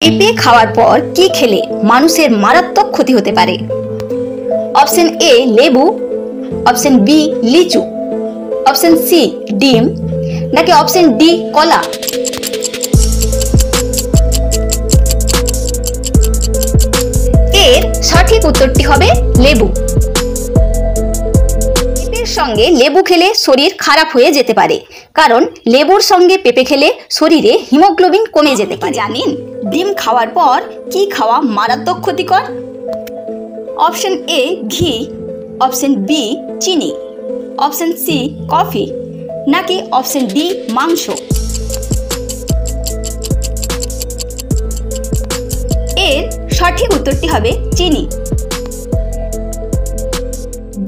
পেঁপে খাওয়ার পর কি খেলে মানুষের মারাত্মক ক্ষতি হতে পারে? অপশন এ লেবু, অপশন বি লিচু, অপশন সি ডিম, নাকি অপশন ডি কলা? এর সঠিক উত্তরটি হবে লেবু। পেঁপের সঙ্গে লেবু খেলে শরীর খারাপ হয়ে যেতে পারে, কারণ লেবুর সঙ্গে পেঁপে খেলে শরীরে হিমোগ্লোবিন কমে যেতে পারে। জানেন ডিম খাওয়ার পর কি খাওয়া মারাত্মক ক্ষতিকর? অপশন এ ঘি, অপশন বি চিনি, অপশন সি কফি, নাকি অপশন ডি মাংস? এর সঠিক উত্তরটি হবে চিনি।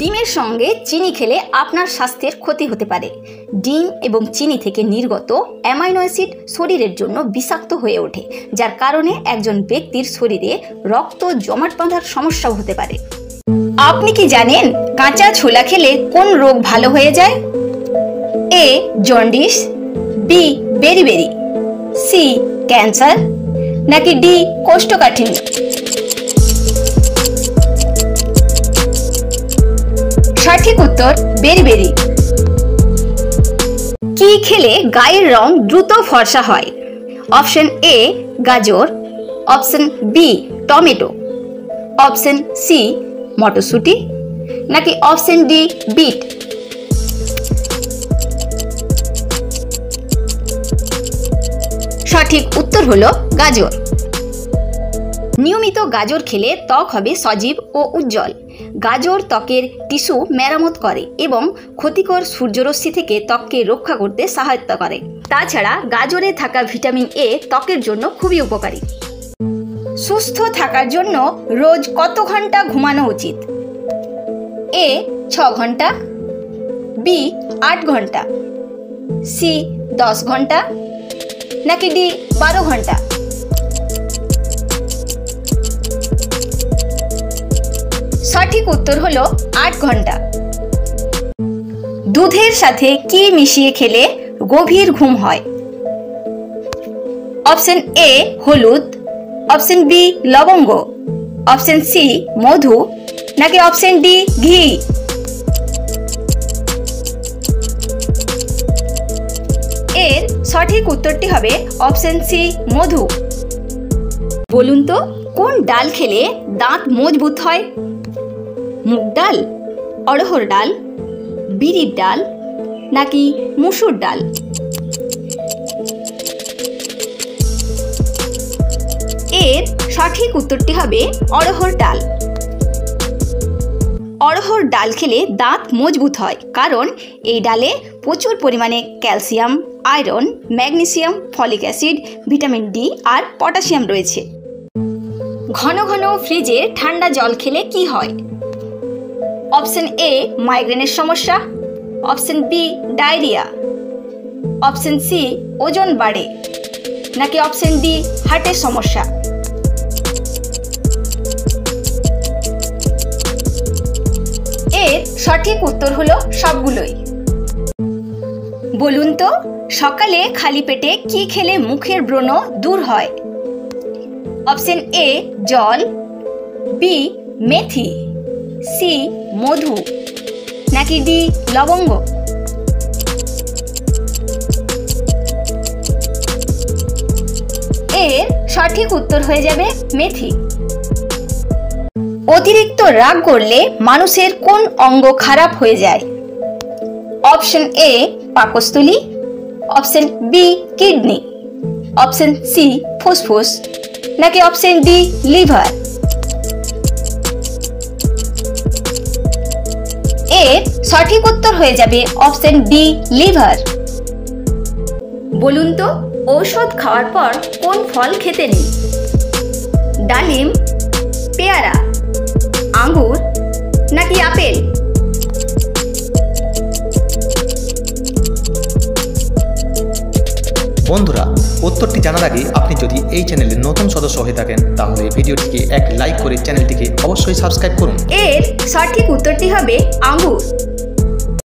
ডিমের সঙ্গে চিনি খেলে আপনার স্বাস্থ্যের ক্ষতি হতে পারে। ডিম এবং চিনি থেকে নির্গত অ্যামাইনো অ্যাসিড শরীরের জন্য বিষাক্ত হয়ে ওঠে, যার কারণে একজন ব্যক্তির শরীরে রক্ত জমাট বাঁধার সমস্যাও হতে পারে। আপনি কি জানেন কাঁচা ছোলা খেলে কোন রোগ ভালো হয়ে যায়? A jaundice, B beriberi, C cancer, নাকি ডি কোষ্ঠকাঠিন্য? সঠিক উত্তর বেরিবেরি। কি খেলে গায়ের রং দ্রুত ফর্সা হয়? অপশন এ গাজর, option B tomato, option C মটরশুঁটি, নাকি অপশন ডি বিট? সঠিক উত্তর হলো গাজর। নিয়মিত গাজর খেলে ত্বক হবে সজীব ও উজ্জ্বল। গাজর ত্বকের টিস্যু মেরামত করে এবং ক্ষতিকর সূর্যরশ্মি থেকে ত্বককে রক্ষা করতে সহায়তা করে। তাছাড়া গাজরে থাকা ভিটামিন এ ত্বকের জন্য খুবই উপকারী। সুস্থ থাকার জন্য রোজ কত ঘন্টা ঘুমানো উচিত? এ 6 ঘন্টা, বি 8 ঘন্টা, সি 10 ঘন্টা, নাকি ডি 12 ঘন্টা? সঠিক উত্তর হলো 8 ঘন্টা। দুধের সাথে কি মিশিয়ে খেলে গভীর ঘুম হয়? অপশন এ হলুদ, অপশন বি লবঙ্গ, অপশন সি মধু, নাকি অপশন ডি ঘি? এর সঠিক উত্তরটি হবে অপশন সি মধু। বলুন তো কোন ডাল খেলে দাঁত মজবুত হয়? মুগ ডাল, অড়হর ডাল, বিরির ডাল, নাকি মুসুর ডাল? এর সঠিক উত্তরটি হবে অড়হর ডাল। অড়হর ডাল খেলে দাঁত মজবুত হয়, কারণ এই ডালে প্রচুর পরিমাণে calcium, iron, magnesium, folic acid, vitamin D আর পটাশিয়াম রয়েছে। ঘন ঘন ফ্রিজে ঠান্ডা জল খেলে কি হয়? অপশন এ মাইগ্রেনের সমস্যা, option B diarrhoea, option C ওজন বাড়ে, নাকি অপশন ডি হার্টের সমস্যা? এর সঠিক উত্তর হলো সবগুলোই। বলুন তো সকালে খালি পেটে কি খেলে মুখের ব্রণ দূর হয়? অপশন এ জল, বি মেথি, সি মধু, নাকি ডি লবঙ্গ? এর সঠিক উত্তর হয়ে যাবে মেথি। অতিরিক্ত রাগ করলে মানুষের কোন অঙ্গ খারাপ হয়ে যায়? অপশন এ পাকস্থলী, option B kidney, option C ফুসফুস, নাকি অপশন ডি লিভার? এর সঠিক উত্তর হয়ে যাবে অপশন ডি লিভার। বলুন তো ঔষধ খাওয়ার পর কোন ফল খেতে নেই? ডালিম, পেয়ারা, আঙ্গুর, নাকি আপেল? বন্ধুরা, উত্তরটি জানার আগে আপনি যদি এই চ্যানেলের নতুন সদস্য হয়ে থাকেন তাহলে ভিডিওটিকে এক লাইক করে চ্যানেলটিকে অবশ্যই সাবস্ক্রাইব করুন। এর সঠিক উত্তরটি হবে আঙ্গুর।